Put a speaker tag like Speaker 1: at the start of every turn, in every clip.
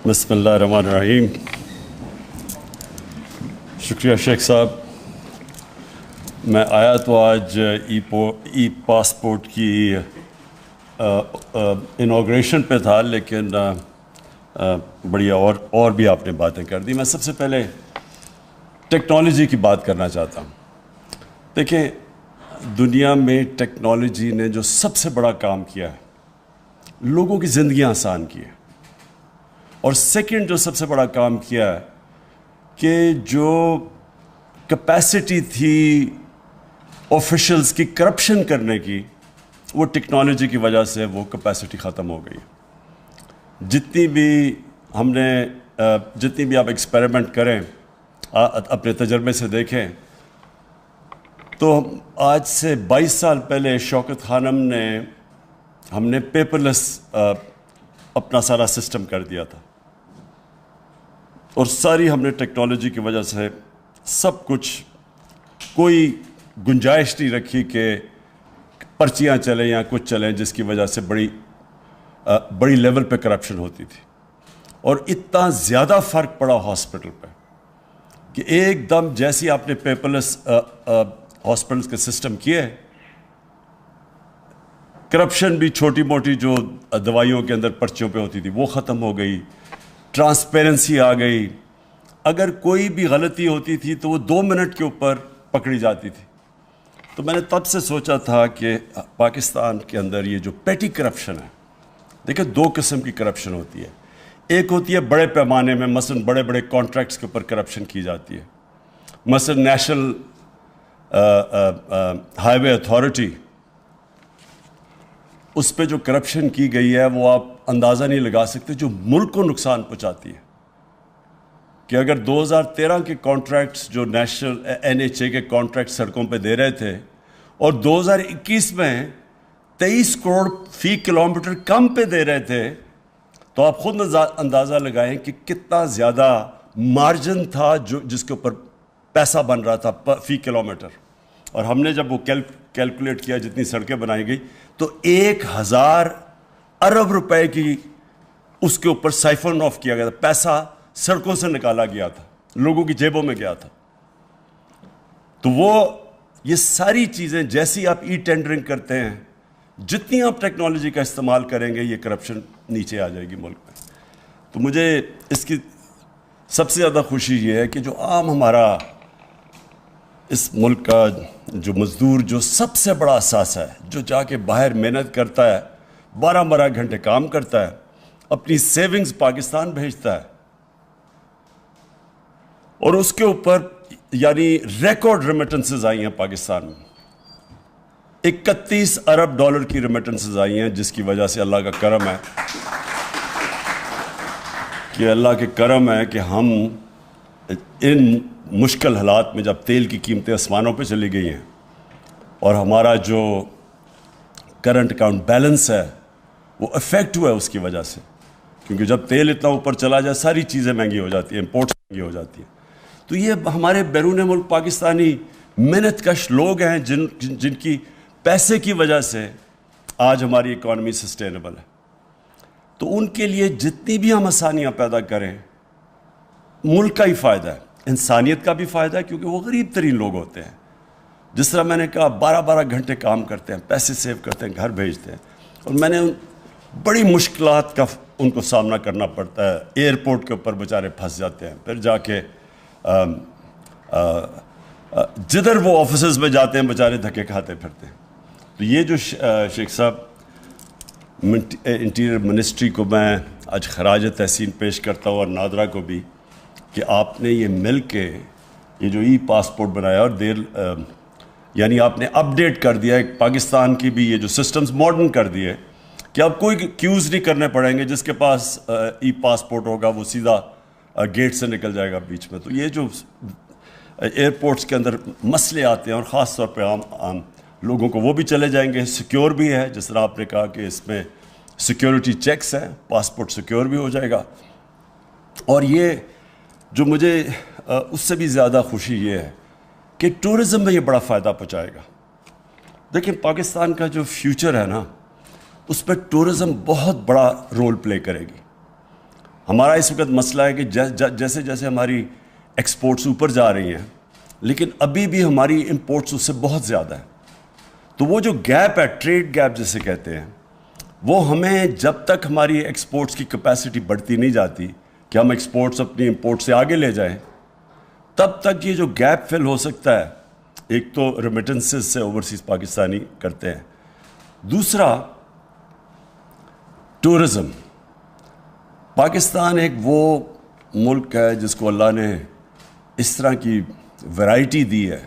Speaker 1: بسم اللہ الرحمن الرحیم. شکریہ شیخ صاحب. میں آیا تو آج ای پاسپورٹ کی انوگریشن پہ تھا، لیکن بڑی اور بھی آپ نے باتیں کر دی. میں سب سے پہلے ٹیکنالوجی کی بات کرنا چاہتا ہوں. دیکھیں، دنیا میں ٹیکنالوجی نے جو سب سے بڑا کام کیا ہے، لوگوں کی زندگیاں آسان کی ہے. اور سیکنڈ جو سب سے بڑا کام کیا ہے کہ جو کیپیسٹی تھی آفیشلز کی کرپشن کرنے کی، وہ ٹیکنالوجی کی وجہ سے وہ کیپیسٹی ختم ہو گئی. جتنی بھی آپ ایکسپیریمنٹ کریں، اپنے تجربے سے دیکھیں، تو آج سے 22 سال پہلے شوکت خانم نے ہم نے پیپر لیس اپنا سارا سسٹم کر دیا تھا، اور ساری ہم نے ٹیکنالوجی کی وجہ سے سب کچھ، کوئی گنجائش نہیں رکھی کہ پرچیاں چلیں یا کچھ چلیں، جس کی وجہ سے بڑی لیول پہ کرپشن ہوتی تھی. اور اتنا زیادہ فرق پڑا ہاسپٹل پہ کہ ایک دم جیسی آپ نے پیپر لیس ہاسپٹلس کے سسٹم کیے، کرپشن بھی چھوٹی موٹی جو دوائیوں کے اندر پرچیوں پہ ہوتی تھی وہ ختم ہو گئی. ٹرانسپیرنسی آ گئی. اگر کوئی بھی غلطی ہوتی تھی تو وہ 2 منٹ کے اوپر پکڑی جاتی تھی. تو میں نے تب سے سوچا تھا کہ پاکستان کے اندر یہ جو پیٹی کرپشن ہے، دیکھیں 2 قسم کی کرپشن ہوتی ہے. ایک ہوتی ہے بڑے پیمانے میں، مثلا بڑے بڑے کانٹریکٹس کے اوپر کرپشن کی جاتی ہے. مثلا نیشنل ہائی وے اتھارٹی، اس پہ جو کرپشن کی گئی ہے وہ آپ اندازہ نہیں لگا سکتے، جو ملک کو نقصان پہنچاتی ہے. کہ اگر 2013 کے کانٹریکٹس جو نیشنل NHA کے کانٹریکٹ سڑکوں پہ دے رہے تھے، اور 2021 میں 23 کروڑ فی کلومیٹر کم پہ دے رہے تھے، تو آپ خود اندازہ لگائیں کہ کتنا زیادہ مارجن تھا جس کے اوپر پیسہ بن رہا تھا فی کلومیٹر. اور ہم نے جب وہ کیلکولیٹ کیا جتنی سڑکیں بنائی گئی، تو 1000 ارب روپے کی اس کے اوپر سائفن آف کیا گیا تھا. پیسہ سڑکوں سے نکالا گیا تھا، لوگوں کی جیبوں میں گیا تھا. تو یہ ساری چیزیں، جیسی آپ ای ٹینڈرنگ کرتے ہیں، جتنی آپ ٹیکنالوجی کا استعمال کریں گے، یہ کرپشن نیچے آ جائے گی ملک میں. تو مجھے اس کی سب سے زیادہ خوشی یہ ہے کہ جو عام ہمارا اس ملک کا جو مزدور، جو سب سے بڑا اثاثہ ہے، جو جا کے باہر محنت کرتا ہے، 12 گھنٹے کام کرتا ہے، اپنی سیونگز پاکستان بھیجتا ہے، اور اس کے اوپر یعنی ریکارڈ ریمیٹنسز آئی ہیں پاکستان میں. 31 ارب ڈالر کی ریمیٹنسز آئی ہیں، جس کی وجہ سے اللہ کا کرم ہے کہ ہم ان مشکل حالات میں، جب تیل کی قیمتیں آسمانوں پہ چلی گئی ہیں، اور ہمارا جو کرنٹ اکاؤنٹ بیلنس ہے وہ افیکٹ ہوا ہے اس کی وجہ سے. کیونکہ جب تیل اتنا اوپر چلا جائے، ساری چیزیں مہنگی ہو جاتی ہیں، امپورٹس مہنگی ہو جاتی ہیں. تو یہ ہمارے بیرون ملک پاکستانی محنت کش لوگ ہیں جن کی پیسے کی وجہ سے آج ہماری اکانومی سسٹینیبل ہے. تو ان کے لیے جتنی بھی ہم آسانیاں پیدا کریں، ملک کا ہی فائدہ ہے، انسانیت کا بھی فائدہ ہے، کیونکہ وہ غریب ترین لوگ ہوتے ہیں. جس طرح میں نے کہا، 12 گھنٹے کام کرتے ہیں، پیسے سیو کرتے ہیں، گھر بھیجتے ہیں. اور میں نے بڑی مشکلات کا ان کو سامنا کرنا پڑتا ہے. ایئرپورٹ کے اوپر بیچارے پھنس جاتے ہیں، پھر جا کے جدھر وہ آفیسز میں جاتے ہیں بیچارے دھکے کھاتے پھرتے ہیں. تو یہ جو شیخ صاحب، انٹیریئر منسٹری کو میں آج خراج تحسین پیش کرتا ہوں، اور نادرا کو بھی، کہ آپ نے یہ مل کے یہ جو ای پاسپورٹ بنایا، اور یعنی آپ نے اپڈیٹ کر دیا ہے پاکستان کی بھی، یہ جو سسٹمز ماڈرن کر دیے کہ اب کوئی کیوز نہیں کرنے پڑیں گے. جس کے پاس ای پاسپورٹ ہوگا وہ سیدھا گیٹ سے نکل جائے گا بیچ میں. تو یہ جو ایئرپورٹس کے اندر مسئلے آتے ہیں، اور خاص طور پہ عام لوگوں کو، وہ بھی چلے جائیں گے. سیکیور بھی ہے، جس طرح آپ نے کہا کہ اس میں سیکیورٹی چیکس ہیں، پاسپورٹ سیکیور بھی ہو جائے گا. اور یہ جو مجھے اس سے بھی زیادہ خوشی یہ ہے کہ ٹورزم میں یہ بڑا فائدہ پہنچائے گا. دیکھیں، پاکستان کا جو فیوچر ہے نا، اس پہ ٹورزم بہت بڑا رول پلے کرے گی. ہمارا اس وقت مسئلہ ہے کہ جیسے جیسے ہماری ایکسپورٹس اوپر جا رہی ہیں لیکن ابھی بھی ہماری امپورٹس اس سے بہت زیادہ ہے. تو وہ جو گیپ ہے، ٹریڈ گیپ جسے کہتے ہیں، وہ ہمیں جب تک ہماری ایکسپورٹس کی کیپیسٹی بڑھتی نہیں جاتی کہ ہم ایکسپورٹس اپنی امپورٹ سے آگے لے جائیں، تب تک یہ جو گیپ فل ہو سکتا ہے. ایک تو ریمیٹنسز سے اوورسیز پاکستانی کرتے ہیں، دوسرا ٹورزم. پاکستان ایک وہ ملک ہے جس کو اللہ نے اس طرح کی ویرائٹی دی ہے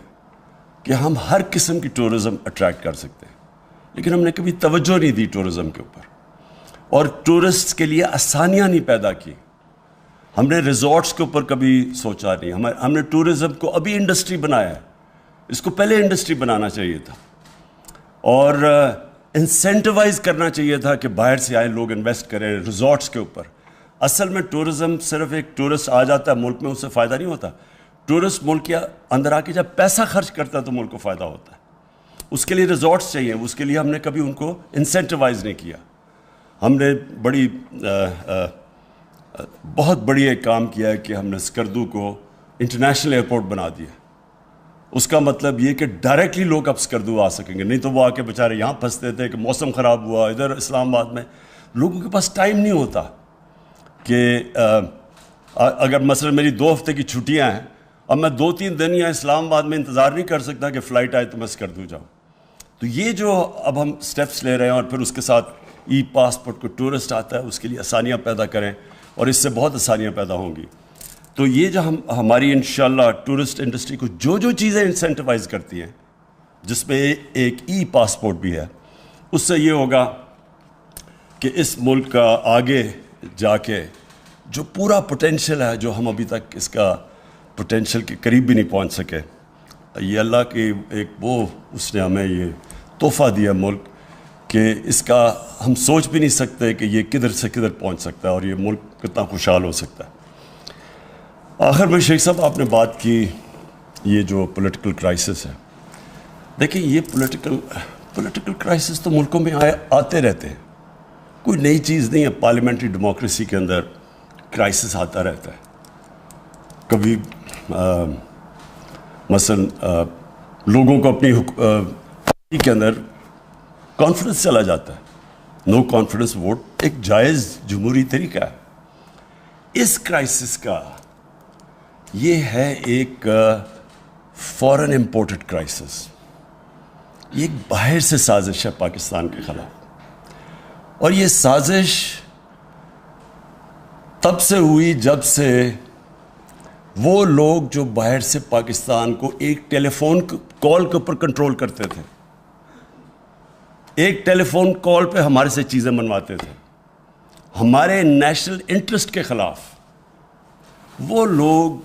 Speaker 1: کہ ہم ہر قسم کی ٹورزم اٹریکٹ کر سکتے ہیں، لیکن ہم نے کبھی توجہ نہیں دی ٹورزم کے اوپر، اور ٹورسٹ کے لیے آسانیاں نہیں پیدا کی. ہم نے ریزورٹس کے اوپر کبھی سوچا نہیں. ہم نے ٹورزم کو ابھی انڈسٹری بنایا ہے، اس کو پہلے انڈسٹری بنانا چاہیے تھا، اور انسینٹیوائز کرنا چاہیے تھا کہ باہر سے آئے لوگ انویسٹ کریں ریزورٹس کے اوپر. اصل میں ٹورزم صرف ایک ٹورسٹ آ جاتا ہے ملک میں، اس سے فائدہ نہیں ہوتا. ٹورسٹ ملک کے اندر آ کے جب پیسہ خرچ کرتا ہے تو ملک کو فائدہ ہوتا ہے. اس کے لیے ریزورٹس چاہیے، اس کے لیے ہم نے کبھی ان کو انسینٹیوائز نہیں کیا. ہم نے بہت بڑی ایک کام کیا ہے کہ ہم نے اسکردو کو انٹرنیشنل ایئرپورٹ بنا دیا. اس کا مطلب یہ کہ ڈائریکٹلی لوگ اب اسکردو آ سکیں گے، نہیں تو وہ آ کے بیچارے یہاں پھنستے تھے کہ موسم خراب ہوا. ادھر اسلام آباد میں لوگوں کے پاس ٹائم نہیں ہوتا کہ اگر مثلا میری 2 ہفتے کی چھٹیاں ہیں، اب میں 2-3 دن یا اسلام آباد میں انتظار نہیں کر سکتا کہ فلائٹ آئے تو میں اسکردو جاؤں. تو یہ جو اب ہم سٹیپس لے رہے ہیں، اور پھر اس کے ساتھ ای پاسپورٹ کو ٹورسٹ آتا ہے، اس کے لیے آسانیاں پیدا کریں، اور اس سے بہت آسانیاں پیدا ہوں گی. تو یہ جو ہماری انشاءاللہ ٹورسٹ انڈسٹری کو جو چیزیں انسینٹیوائز کرتی ہیں، جس میں ایک ای پاسپورٹ بھی ہے، اس سے یہ ہوگا کہ اس ملک کا آگے جا کے جو پورا پوٹینشیل ہے، جو ہم ابھی تک اس کا پوٹینشیل کے قریب بھی نہیں پہنچ سکے، یہ اللہ کی ایک اس نے ہمیں یہ تحفہ دیا ملک کہ اس کا ہم سوچ بھی نہیں سکتے کہ یہ کدھر سے کدھر پہنچ سکتا ہے اور یہ ملک کتنا خوشحال ہو سکتا ہے. آخر میں شیخ صاحب آپ نے بات کی یہ جو پولیٹیکل کرائسس ہے، دیکھیں یہ پولیٹیکل کرائسس تو ملکوں میں آتے رہتے ہیں، کوئی نئی چیز نہیں ہے. پارلیمنٹری ڈیموکریسی کے اندر کرائسس آتا رہتا ہے. کبھی مثلا لوگوں کو اپنی پارٹی کے اندر کانفیڈنس چلا جاتا ہے. نو کانفیڈنس ووٹ ایک جائز جمہوری طریقہ ہے. اس کرائسس کا یہ ہے ایک فورن امپورٹڈ کرائسس. یہ ایک باہر سے سازش ہے پاکستان کے خلاف، اور یہ سازش تب سے ہوئی جب سے وہ لوگ جو باہر سے پاکستان کو ایک ٹیلی فون کال کے اوپر کنٹرول کرتے تھے، ایک ٹیلی فون کال پہ ہمارے سے چیزیں منواتے تھے ہمارے نیشنل انٹرسٹ کے خلاف، وہ لوگ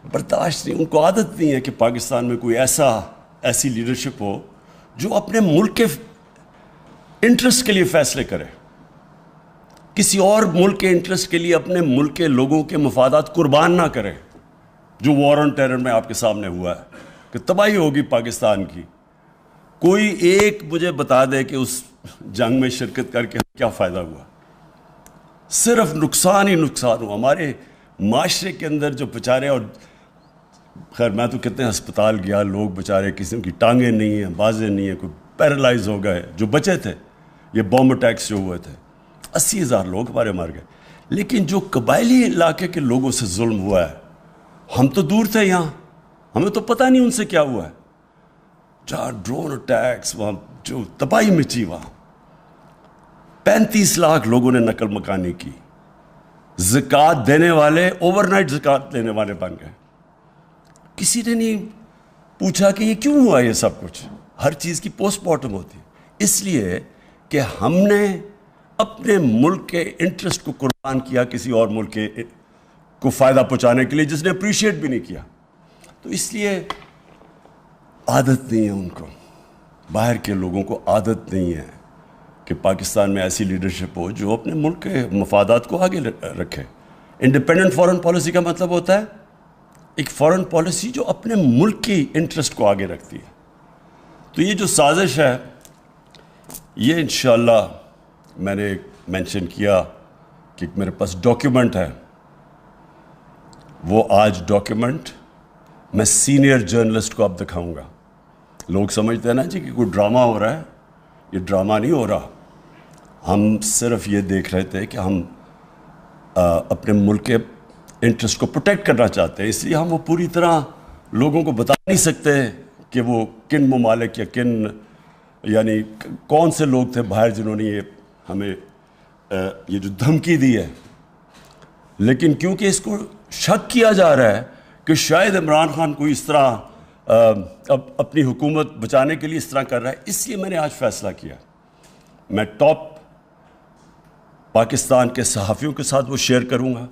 Speaker 1: برداشت نہیں، ان کو عادت نہیں ہے کہ پاکستان میں کوئی ایسی لیڈرشپ ہو جو اپنے ملک کے انٹرسٹ کے لیے فیصلے کرے، کسی اور ملک کے انٹرسٹ کے لیے اپنے ملک کے لوگوں کے مفادات قربان نہ کرے. جو وار آن ٹیرر میں آپ کے سامنے ہوا ہے کہ تباہی ہوگی پاکستان کی، کوئی ایک مجھے بتا دے کہ اس جنگ میں شرکت کر کے کیا فائدہ ہوا؟ صرف نقصان ہی نقصان ہوا ہمارے معاشرے کے اندر. جو بیچارے، اور خیر میں تو کتنے ہسپتال گیا، لوگ بیچارے کسی کی ٹانگیں نہیں ہیں، بازیں نہیں ہیں، کوئی پیرالائز ہو گئے جو بچے تھے. یہ بومب اٹیکس جو ہوئے تھے 80,000 لوگ ہمارے مر گئے. لیکن جو قبائلی علاقے کے لوگوں سے ظلم ہوا ہے، ہم تو دور تھے یہاں، ہمیں تو پتہ نہیں ان سے کیا ہوا ہے. جہاں ڈرون اٹیکس، وہاں جو تباہی مچی، وہاں 35 لاکھ لوگوں نے نقل مکانی کی. زکوٰۃ دینے والے اوور نائٹ زکوٰۃ دینے والے بن گئے. کسی نے نہیں پوچھا کہ یہ کیوں ہوا. یہ سب کچھ ہر چیز کی پوسٹ مارٹم ہوتی ہے، اس لیے کہ ہم نے اپنے ملک کے انٹرسٹ کو قربان کیا کسی اور ملک کے کو فائدہ پہنچانے کے لیے، جس نے اپریشیٹ بھی نہیں کیا. تو اس لیے عادت نہیں ہے ان کو، باہر کے لوگوں کو عادت نہیں ہے کہ پاکستان میں ایسی لیڈرشپ ہو جو اپنے ملک کے مفادات کو آگے رکھے. انڈیپینڈنٹ فارن پالیسی کا مطلب ہوتا ہے ایک فارن پالیسی جو اپنے ملک کی انٹرسٹ کو آگے رکھتی ہے. تو یہ جو سازش ہے، یہ انشاءاللہ میں نے مینشن کیا کہ میرے پاس ڈاکیومنٹ ہے، وہ آج ڈاکیومنٹ میں سینئر جرنلسٹ کو اب دکھاؤں گا۔ لوگ سمجھتے ہیں نا جی کہ کوئی ڈرامہ ہو رہا ہے، یہ ڈرامہ نہیں ہو رہا، ہم صرف یہ دیکھ رہے تھے کہ ہم اپنے ملک کے انٹرسٹ کو پروٹیکٹ کرنا چاہتے ہیں، اس لیے ہم وہ پوری طرح لوگوں کو بتا نہیں سکتے کہ وہ کن ممالک یا کن یعنی کون سے لوگ تھے باہر جنہوں نے یہ ہمیں یہ جو دھمکی دی ہے۔ لیکن کیونکہ اس کو شک کیا جا رہا ہے کہ شاید عمران خان کوئی اس طرح اپنی حکومت بچانے کے لیے اس طرح کر رہا ہے، اس لیے میں نے آج فیصلہ کیا میں ٹاپ پاکستان کے صحافیوں کے ساتھ وہ شیئر کروں گا۔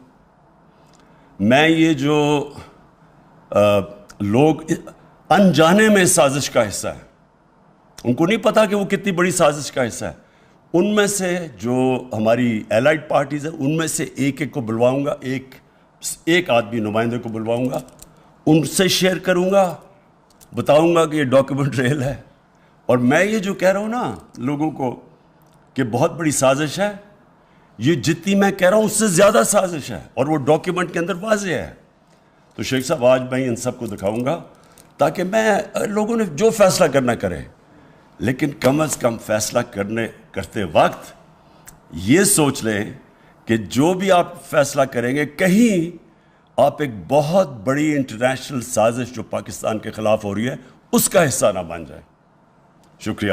Speaker 1: میں یہ جو لوگ انجانے میں اس سازش کا حصہ ہیں، ان کو نہیں پتا کہ وہ کتنی بڑی سازش کا حصہ ہے، ان میں سے جو ہماری الائڈ پارٹیز ہیں ان میں سے ایک ایک کو بلواؤں گا، ایک آدمی نمائندے کو بلواؤں گا، ان سے شیئر کروں گا، بتاؤں گا کہ یہ ڈاکیومنٹ ریل ہے۔ اور میں یہ جو کہہ رہا ہوں نا لوگوں کو کہ بہت بڑی سازش ہے، یہ جتنی میں کہہ رہا ہوں اس سے زیادہ سازش ہے، اور وہ ڈاکیومنٹ کے اندر واضح ہے۔ تو شیخ صاحب آج میں ان سب کو دکھاؤں گا تاکہ لوگوں نے جو فیصلہ کرنا کرے، لیکن کم از کم فیصلہ کرتے وقت یہ سوچ لیں کہ جو بھی آپ فیصلہ کریں گے کہیں آپ ایک بہت بڑی انٹرنیشنل سازش جو پاکستان کے خلاف ہو رہی ہے اس کا حصہ نہ بن جائے۔ شکریہ۔